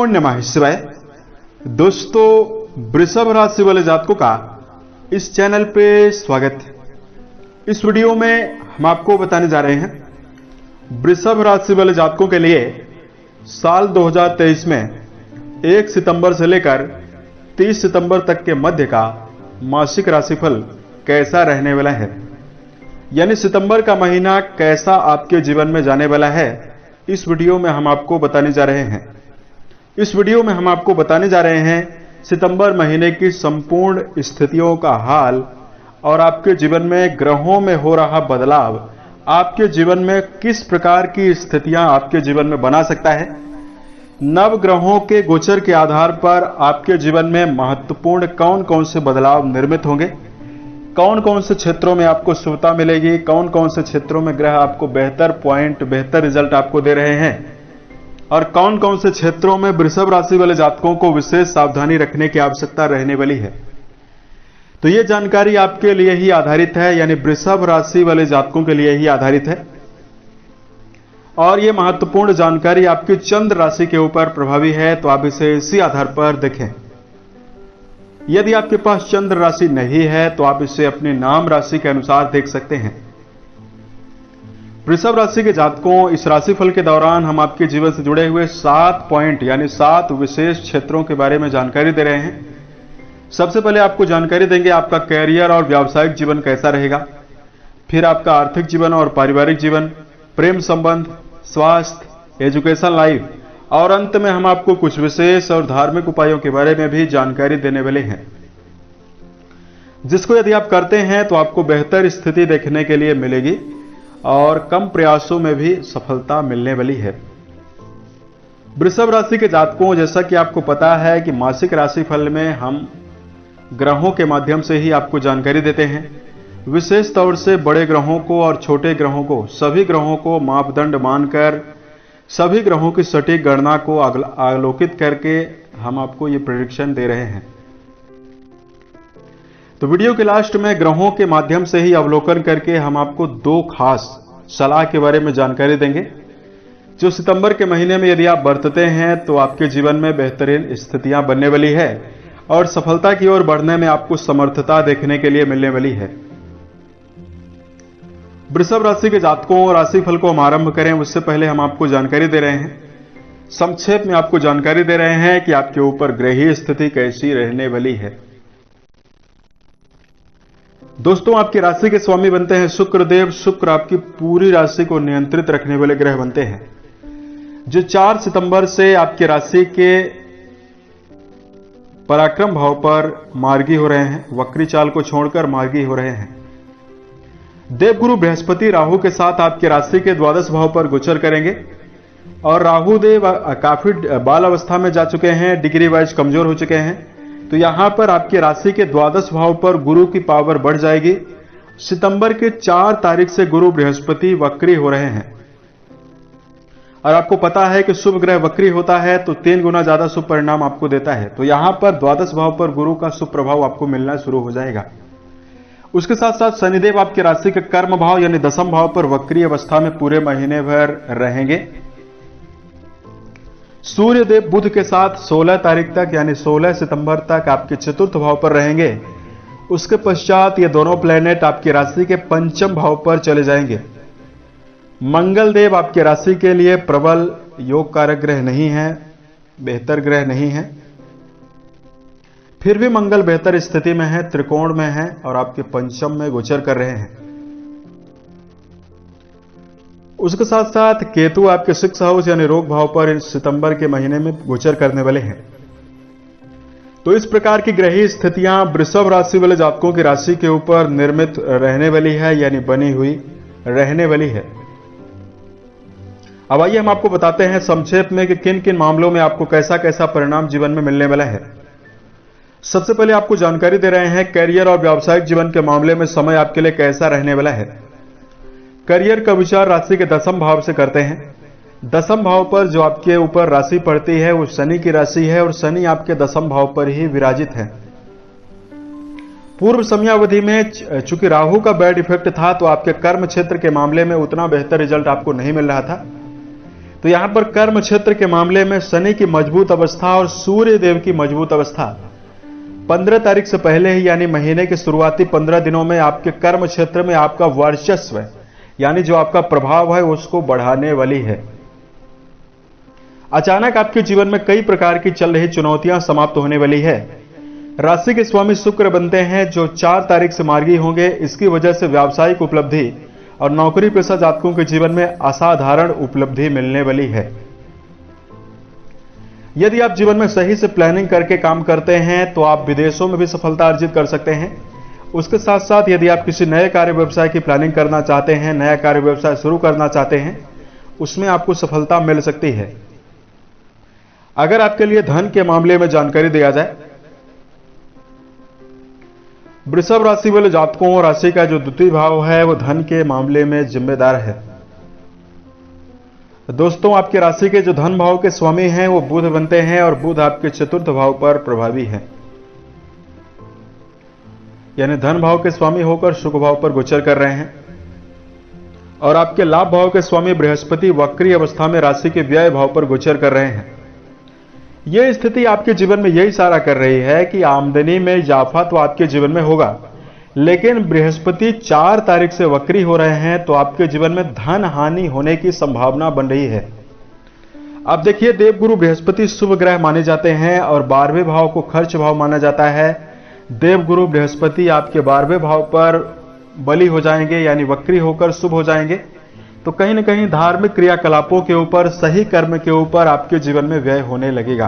ओम नमः शिवाय। दोस्तों, वृषभ राशि वाले जातकों का इस चैनल पे स्वागत है। इस वीडियो में हम आपको बताने जा रहे हैं वृषभ राशि वाले जातकों के लिए साल 2023 में 1 सितंबर से लेकर 30 सितंबर तक के मध्य का मासिक राशिफल कैसा रहने वाला है, यानी सितंबर का महीना कैसा आपके जीवन में जाने वाला है। इस वीडियो में हम आपको बताने जा रहे हैं। इस वीडियो में हम आपको बताने जा रहे हैं सितंबर महीने की संपूर्ण स्थितियों का हाल और आपके जीवन में ग्रहों में हो रहा बदलाव आपके जीवन में किस प्रकार की स्थितियां आपके जीवन में बना सकता है। नव ग्रहों के गोचर के आधार पर आपके जीवन में महत्वपूर्ण कौन कौन से बदलाव निर्मित होंगे, कौन कौन से क्षेत्रों में आपको शुभता मिलेगी, कौन कौन से क्षेत्रों में ग्रह आपको बेहतर पॉइंट, बेहतर रिजल्ट आपको दे रहे हैं और कौन कौन से क्षेत्रों में वृषभ राशि वाले जातकों को विशेष सावधानी रखने की आवश्यकता रहने वाली है। तो यह जानकारी आपके लिए ही आधारित है, यानी वृषभ राशि वाले जातकों के लिए ही आधारित है और यह महत्वपूर्ण जानकारी आपकी चंद्र राशि के ऊपर प्रभावी है। तो आप इसे इसी आधार पर देखें। यदि आपके पास चंद्र राशि नहीं है तो आप इसे अपने नाम राशि के अनुसार देख सकते हैं। वृषभ राशि के जातकों, इस राशिफल के दौरान हम आपके जीवन से जुड़े हुए 7 पॉइंट यानी 7 विशेष क्षेत्रों के बारे में जानकारी दे रहे हैं। सबसे पहले आपको जानकारी देंगे आपका कैरियर और व्यावसायिक जीवन कैसा रहेगा, फिर आपका आर्थिक जीवन और पारिवारिक जीवन, प्रेम संबंध, स्वास्थ्य, एजुकेशन लाइफ और अंत में हम आपको कुछ विशेष और धार्मिक उपायों के बारे में भी जानकारी देने वाले हैं, जिसको यदि आप करते हैं तो आपको बेहतर स्थिति देखने के लिए मिलेगी और कम प्रयासों में भी सफलता मिलने वाली है। वृषभ राशि के जातकों, जैसा कि आपको पता है कि मासिक राशिफल में हम ग्रहों के माध्यम से ही आपको जानकारी देते हैं। विशेष तौर से बड़े ग्रहों को और छोटे ग्रहों को, सभी ग्रहों को मापदंड मानकर, सभी ग्रहों की सटीक गणना को अवलोकित करके हम आपको ये प्रेडिक्शन दे रहे हैं। तो वीडियो के लास्ट में ग्रहों के माध्यम से ही अवलोकन करके हम आपको 2 खास सलाह के बारे में जानकारी देंगे, जो सितंबर के महीने में यदि आप बरतते हैं तो आपके जीवन में बेहतरीन स्थितियां बनने वाली है और सफलता की ओर बढ़ने में आपको समर्थता देखने के लिए मिलने वाली है। वृषभ राशि के जातकों, राशिफल को हम आरंभ करें उससे पहले हम आपको जानकारी दे रहे हैं, संक्षेप में आपको जानकारी दे रहे हैं कि आपके ऊपर ग्रहीय स्थिति कैसी रहने वाली है। दोस्तों, आपकी राशि के स्वामी बनते हैं शुक्रदेव। शुक्र आपकी पूरी राशि को नियंत्रित रखने वाले ग्रह बनते हैं, जो 4 सितंबर से आपकी राशि के पराक्रम भाव पर मार्गी हो रहे हैं, वक्री चाल को छोड़कर मार्गी हो रहे हैं। देवगुरु बृहस्पति राहु के साथ आपकी राशि के द्वादश भाव पर गोचर करेंगे और राहु देव काफी बाल अवस्था में जा चुके हैं, डिग्री वाइज कमजोर हो चुके हैं। तो यहां पर आपकी राशि के द्वादश भाव पर गुरु की पावर बढ़ जाएगी। सितंबर के 4 तारीख से गुरु बृहस्पति वक्री हो रहे हैं और आपको पता है कि शुभ ग्रह वक्री होता है तो 3 गुना ज्यादा शुभ परिणाम आपको देता है। तो यहां पर द्वादश भाव पर गुरु का शुभ प्रभाव आपको मिलना शुरू हो जाएगा। उसके साथ साथ शनिदेव आपकी राशि के कर्म भाव यानी दशम भाव पर वक्री अवस्था में पूरे महीने भर रहेंगे। सूर्य देव बुध के साथ 16 तारीख तक यानी 16 सितंबर तक आपके चतुर्थ भाव पर रहेंगे। उसके पश्चात ये दोनों प्लेनेट आपकी राशि के पंचम भाव पर चले जाएंगे। मंगल देव आपकी राशि के लिए प्रबल योग कारक ग्रह नहीं है, बेहतर ग्रह नहीं है, फिर भी मंगल बेहतर स्थिति में है, त्रिकोण में है और आपके पंचम में गोचर कर रहे हैं। उसके साथ साथ केतु आपके 6 हाउस यानी रोग भाव पर इस सितंबर के महीने में गोचर करने वाले हैं। तो इस प्रकार की ग्रही स्थितियां वृषभ राशि वाले जातकों की राशि के ऊपर निर्मित रहने वाली है, यानी बनी हुई रहने वाली है। अब आइए हम आपको बताते हैं संक्षेप में कि किन किन मामलों में आपको कैसा कैसा परिणाम जीवन में मिलने वाला है। सबसे पहले आपको जानकारी दे रहे हैं कैरियर और व्यावसायिक जीवन के मामले में समय आपके लिए कैसा रहने वाला है। करियर का विचार राशि के दशम भाव से करते हैं। दशम भाव पर जो आपके ऊपर राशि पड़ती है वो शनि की राशि है और शनि आपके दशम भाव पर ही विराजित है। पूर्व समयावधि में चूंकि राहु का बैड इफेक्ट था तो आपके कर्म क्षेत्र के मामले में उतना बेहतर रिजल्ट आपको नहीं मिल रहा था। तो तो यहां पर कर्म क्षेत्र के मामले में शनि की मजबूत अवस्था और सूर्य देव की मजबूत अवस्था 15 तारीख से पहले ही यानी महीने के शुरुआती 15 दिनों में आपके कर्म क्षेत्र में आपका वर्चस्व यानी जो आपका प्रभाव है उसको बढ़ाने वाली है। अचानक आपके जीवन में कई प्रकार की चल रही चुनौतियां समाप्त होने वाली है। राशि के स्वामी शुक्र बनते हैं जो 4 तारीख से मार्गी होंगे। इसकी वजह से व्यावसायिक उपलब्धि और नौकरी पेशा जातकों के जीवन में असाधारण उपलब्धि मिलने वाली है। यदि आप जीवन में सही से प्लानिंग करके काम करते हैं तो आप विदेशों में भी सफलता अर्जित कर सकते हैं। उसके साथ साथ यदि आप किसी नए कार्य व्यवसाय की प्लानिंग करना चाहते हैं, नया कार्य व्यवसाय शुरू करना चाहते हैं, उसमें आपको सफलता मिल सकती है। अगर आपके लिए धन के मामले में जानकारी दिया जाए, वृषभ राशि वाले जातकों और राशि का जो द्वितीय भाव है वो धन के मामले में जिम्मेदार है। दोस्तों, आपके राशि के जो धन भाव के स्वामी हैं वो बुध बनते हैं और बुध आपके चतुर्थ भाव पर प्रभावी है, यानी धन भाव के स्वामी होकर शुभ भाव पर गोचर कर रहे हैं। और आपके लाभ भाव के स्वामी बृहस्पति वक्री अवस्था में राशि के व्यय भाव पर गोचर कर रहे हैं। यह स्थिति आपके जीवन में यही इशारा कर रही है कि आमदनी में इजाफा तो आपके जीवन में होगा, लेकिन बृहस्पति 4 तारीख से वक्री हो रहे हैं तो आपके जीवन में धन हानि होने की संभावना बन रही है। अब देखिए, देवगुरु बृहस्पति शुभ ग्रह माने जाते हैं और 12वें भाव को खर्च भाव माना जाता है। देवगुरु बृहस्पति आपके 12वें भाव पर बली हो जाएंगे यानी वक्री होकर शुभ हो जाएंगे, तो कहीं ना कहीं धार्मिक क्रियाकलापों के ऊपर, सही कर्म के ऊपर आपके जीवन में व्यय होने लगेगा।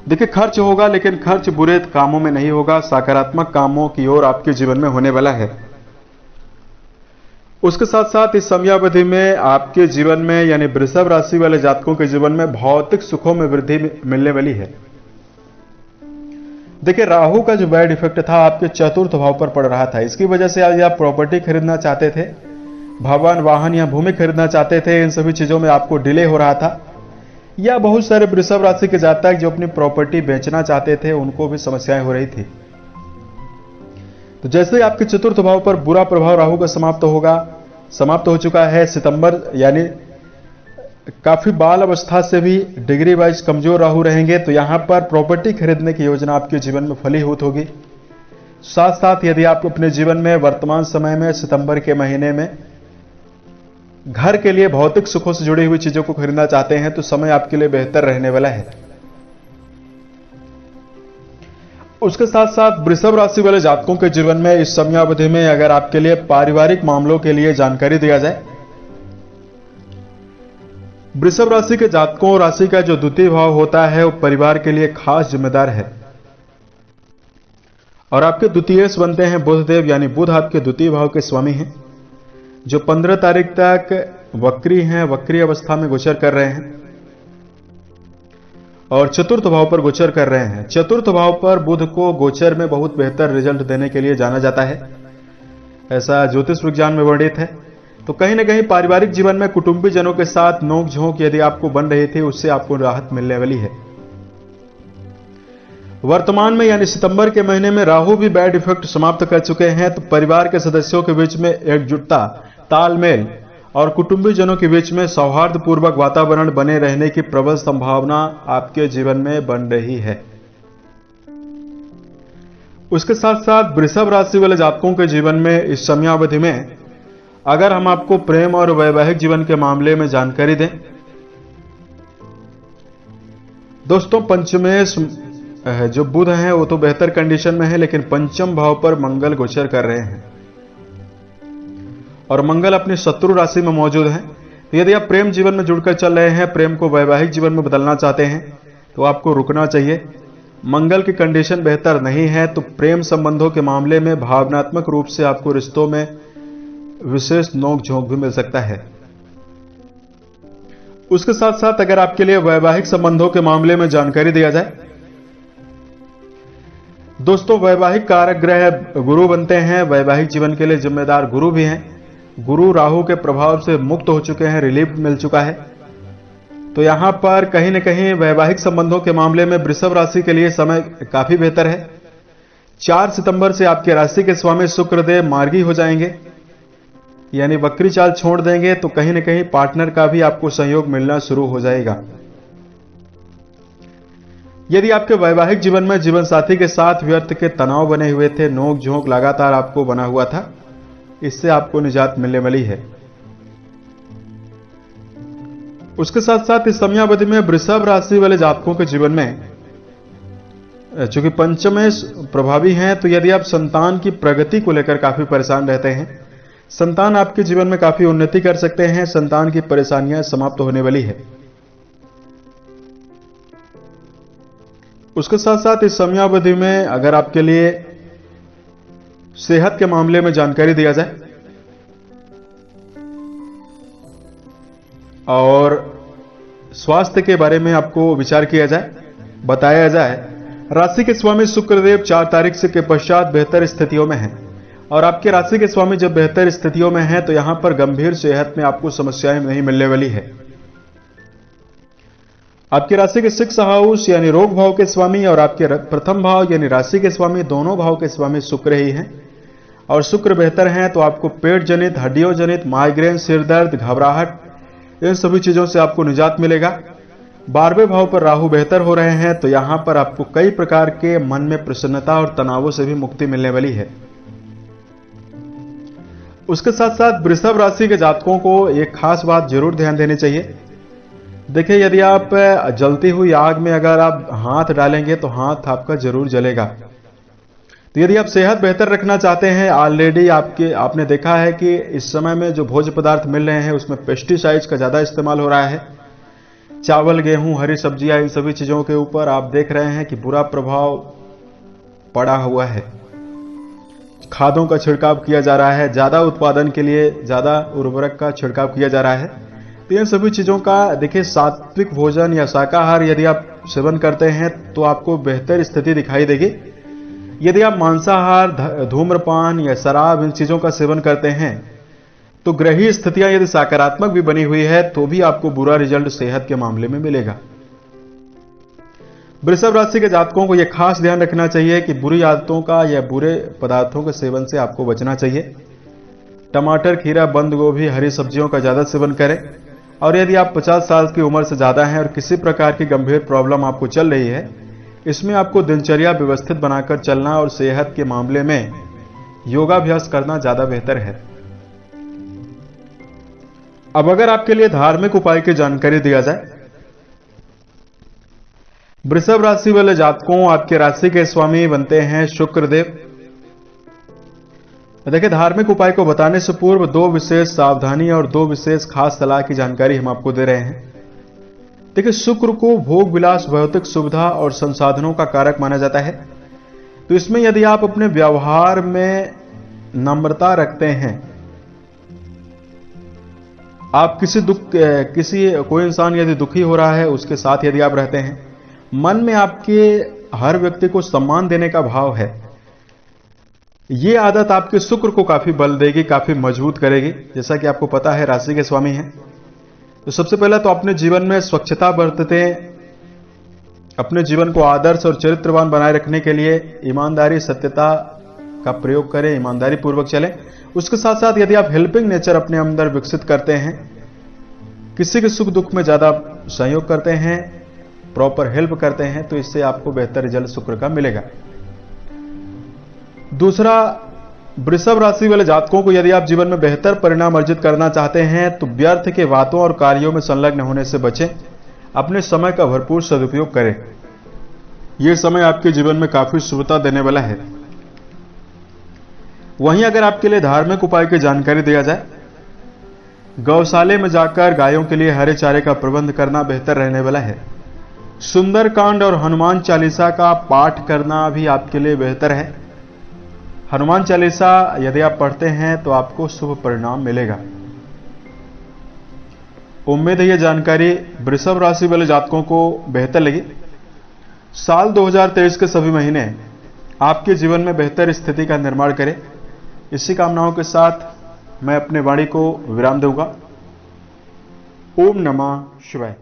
देखिए, खर्च होगा लेकिन खर्च बुरे कामों में नहीं होगा, सकारात्मक कामों की ओर आपके जीवन में होने वाला है। उसके साथ साथ इस समयावधि में आपके जीवन में यानी वृषभ राशि वाले जातकों के जीवन में भौतिक सुखों में वृद्धि मिलने वाली है। देखिए, राहु का जो बैड इफेक्ट था आपके चतुर्थ भाव पर पड़ रहा था। इसकी वजह से आज आप प्रॉपर्टी खरीदना चाहते थे, भवन, वाहन या भूमि खरीदना चाहते थे, इन सभी चीजों में आपको डिले हो रहा था। या बहुत सारे वृषभ राशि के जातक जो अपनी प्रॉपर्टी बेचना चाहते थे उनको भी समस्याएं हो रही थी। तो जैसे आपके चतुर्थ भाव पर बुरा प्रभाव राहु का समाप्त हो चुका है। सितंबर यानी काफी बाल अवस्था से भी डिग्री वाइज कमजोर राहु रहेंगे, तो यहां पर प्रॉपर्टी खरीदने की योजना आपके जीवन में फलीभूत होगी। साथ साथ यदि आप अपने जीवन में वर्तमान समय में सितंबर के महीने में घर के लिए भौतिक सुखों से जुड़ी हुई चीजों को खरीदना चाहते हैं तो समय आपके लिए बेहतर रहने वाला है। उसके साथ साथ वृषभ राशि वाले जातकों के जीवन में इस समयावधि में अगर आपके लिए पारिवारिक मामलों के लिए जानकारी दिया जाए, वृषभ राशि के जातकों और राशि का जो द्वितीय भाव होता है वो परिवार के लिए खास जिम्मेदार है। और आपके द्वितीयेश बनते हैं बुधदेव, यानी बुध आपके द्वितीय भाव के स्वामी हैं जो 15 तारीख तक वक्री हैं, वक्री अवस्था में गोचर कर रहे हैं और चतुर्थ भाव पर गोचर कर रहे हैं। चतुर्थ भाव पर बुध को गोचर में बहुत बेहतर रिजल्ट देने के लिए जाना जाता है, ऐसा ज्योतिष विज्ञान में वर्णित है। तो कहीं ना कहीं पारिवारिक जीवन में कुटुंबी जनों के साथ नोक झोंक यदि आपको बन रही थी उससे आपको राहत मिलने वाली है। वर्तमान में यानी सितंबर के महीने में राहु भी बैड इफेक्ट समाप्त कर चुके हैं, तो परिवार के सदस्यों के बीच में एकजुटता, तालमेल और कुटुंबी जनों के बीच में सौहार्दपूर्वक वातावरण बने रहने की प्रबल संभावना आपके जीवन में बन रही है। उसके साथ साथ वृषभ राशि वाले जातकों के जीवन में इस समयावधि में अगर हम आपको प्रेम और वैवाहिक जीवन के मामले में जानकारी दें, दोस्तों पंचमेश जो बुध हैं वो तो बेहतर कंडीशन में है, लेकिन पंचम भाव पर मंगल गोचर कर रहे हैं और मंगल अपनी शत्रु राशि में मौजूद है। तो यदि आप प्रेम जीवन में जुड़कर चल रहे हैं, प्रेम को वैवाहिक जीवन में बदलना चाहते हैं तो आपको रुकना चाहिए। मंगल की कंडीशन बेहतर नहीं है, तो प्रेम संबंधों के मामले में भावनात्मक रूप से आपको रिश्तों में विशेष नोक झोंक भी मिल सकता है। उसके साथ साथ अगर आपके लिए वैवाहिक संबंधों के मामले में जानकारी दिया जाए, दोस्तों वैवाहिक कारक ग्रह गुरु बनते हैं, वैवाहिक जीवन के लिए जिम्मेदार गुरु भी हैं। गुरु राहु के प्रभाव से मुक्त हो चुके हैं, रिलीफ मिल चुका है। तो यहां पर कहीं ना कहीं वैवाहिक संबंधों के मामले में वृषभ राशि के लिए समय काफी बेहतर है। 4 सितंबर से आपके राशि के स्वामी शुक्रदेव मार्गी हो जाएंगे, यानी वक्री चाल छोड़ देंगे तो कहीं ना कहीं पार्टनर का भी आपको सहयोग मिलना शुरू हो जाएगा। यदि आपके वैवाहिक जीवन में जीवन साथी के साथ व्यर्थ के तनाव बने हुए थे, नोक झोंक लगातार आपको बना हुआ था, इससे आपको निजात मिलने वाली है। उसके साथ साथ इस समयावधि में वृषभ राशि वाले जातकों के जीवन में चूंकि पंचमें प्रभावी हैं, तो यदि आप संतान की प्रगति को लेकर काफी परेशान रहते हैं, संतान आपके जीवन में काफी उन्नति कर सकते हैं, संतान की परेशानियां समाप्त होने वाली है। उसके साथ साथ इस समयावधि में अगर आपके लिए सेहत के मामले में जानकारी दिया जाए और स्वास्थ्य के बारे में आपको विचार किया जाए, बताया जाए, राशि के स्वामी शुक्रदेव 4 तारीख से के पश्चात बेहतर स्थितियों में हैं और आपके राशि के स्वामी जब बेहतर स्थितियों में हैं तो यहां पर गंभीर सेहत में आपको समस्याएं नहीं मिलने वाली है। आपकी राशि के 6 हाउस यानी रोग भाव के स्वामी और आपके प्रथम भाव यानी राशि के स्वामी, दोनों भाव के स्वामी शुक्र ही हैं और शुक्र बेहतर हैं तो आपको पेट जनित, हड्डियों जनित, माइग्रेन, सिर दर्द, घबराहट, इन सभी चीजों से आपको निजात मिलेगा। 12वें भाव पर राहु बेहतर हो रहे हैं तो यहां पर आपको कई प्रकार के मन में प्रसन्नता और तनावों से भी मुक्ति मिलने वाली है। उसके साथ साथ वृषभ राशि के जातकों को एक खास बात जरूर ध्यान देनी चाहिए। देखिए, यदि आप जलती हुई आग में अगर आप हाथ डालेंगे तो हाथ आपका जरूर जलेगा। तो यदि आप सेहत बेहतर रखना चाहते हैं, ऑलरेडी आपने देखा है कि इस समय में जो भोज्य पदार्थ मिल रहे हैं उसमें पेस्टिसाइड्स का ज्यादा इस्तेमाल हो रहा है। चावल, गेहूं, हरी सब्जियां, इन सभी चीजों के ऊपर आप देख रहे हैं कि बुरा प्रभाव पड़ा हुआ है। खादों का छिड़काव किया जा रहा है, ज्यादा उत्पादन के लिए ज्यादा उर्वरक का छिड़काव किया जा रहा है। तो इन सभी चीजों का देखिए, सात्विक भोजन या शाकाहार यदि आप सेवन करते हैं तो आपको बेहतर स्थिति दिखाई देगी। यदि आप मांसाहार, धूम्रपान या शराब, इन चीजों का सेवन करते हैं तो ग्रही स्थितियां यदि सकारात्मक भी बनी हुई है तो भी आपको बुरा रिजल्ट सेहत के मामले में मिलेगा। वृषभ राशि के जातकों को यह खास ध्यान रखना चाहिए कि बुरी आदतों का या बुरे पदार्थों के सेवन से आपको बचना चाहिए। टमाटर, खीरा, बंद गोभी, हरी सब्जियों का ज्यादा सेवन करें और यदि आप 50 साल की उम्र से ज्यादा हैं और किसी प्रकार की गंभीर प्रॉब्लम आपको चल रही है, इसमें आपको दिनचर्या व्यवस्थित बनाकर चलना और सेहत के मामले में योगाभ्यास करना ज्यादा बेहतर है। अब अगर आपके लिए धार्मिक उपाय की जानकारी दिया जाए, वृषभ राशि वाले जातकों, आपके राशि के स्वामी बनते हैं शुक्रदेव। देखिए, धार्मिक उपाय को बताने से पूर्व 2 विशेष सावधानी और 2 विशेष खास सलाह की जानकारी हम आपको दे रहे हैं। देखिए, शुक्र को भोग विलास, भौतिक सुविधा और संसाधनों का कारक माना जाता है। तो इसमें यदि आप अपने व्यवहार में नम्रता रखते हैं, आप कोई इंसान यदि दुखी हो रहा है उसके साथ यदि आप रहते हैं, मन में आपके हर व्यक्ति को सम्मान देने का भाव है, ये आदत आपके शुक्र को काफी बल देगी, काफी मजबूत करेगी। जैसा कि आपको पता है राशि के स्वामी हैं, तो सबसे पहले तो अपने जीवन में स्वच्छता बरतते, अपने जीवन को आदर्श और चरित्रवान बनाए रखने के लिए ईमानदारी, सत्यता का प्रयोग करें, ईमानदारी पूर्वक चलें। उसके साथ साथ यदि आप हेल्पिंग नेचर अपने अंदर विकसित करते हैं, किसी के सुख दुख में ज्यादा सहयोग करते हैं, प्रॉपर हेल्प करते हैं, तो इससे आपको बेहतर रिजल्ट शुक्र का मिलेगा। दूसरा, वृषभ राशि वाले जातकों को यदि आप जीवन में बेहतर परिणाम अर्जित करना चाहते हैं तो व्यर्थ के बातों और कार्यों में संलग्न होने से बचें, अपने समय का भरपूर सदुपयोग करें। यह समय आपके जीवन में काफी शुभता देने वाला है। वहीं अगर आपके लिए धार्मिक उपाय की जानकारी दिया जाए, गौशाले में जाकर गायों के लिए हरे चारे का प्रबंध करना बेहतर रहने वाला है। सुंदरकांड और हनुमान चालीसा का पाठ करना भी आपके लिए बेहतर है। हनुमान चालीसा यदि आप पढ़ते हैं तो आपको शुभ परिणाम मिलेगा। उम्मीद है यह जानकारी वृषभ राशि वाले जातकों को बेहतर लगी। साल 2023 के सभी महीने आपके जीवन में बेहतर स्थिति का निर्माण करें। इसी कामनाओं के साथ मैं अपने वाणी को विराम दूंगा। ओम नमः शिवाय।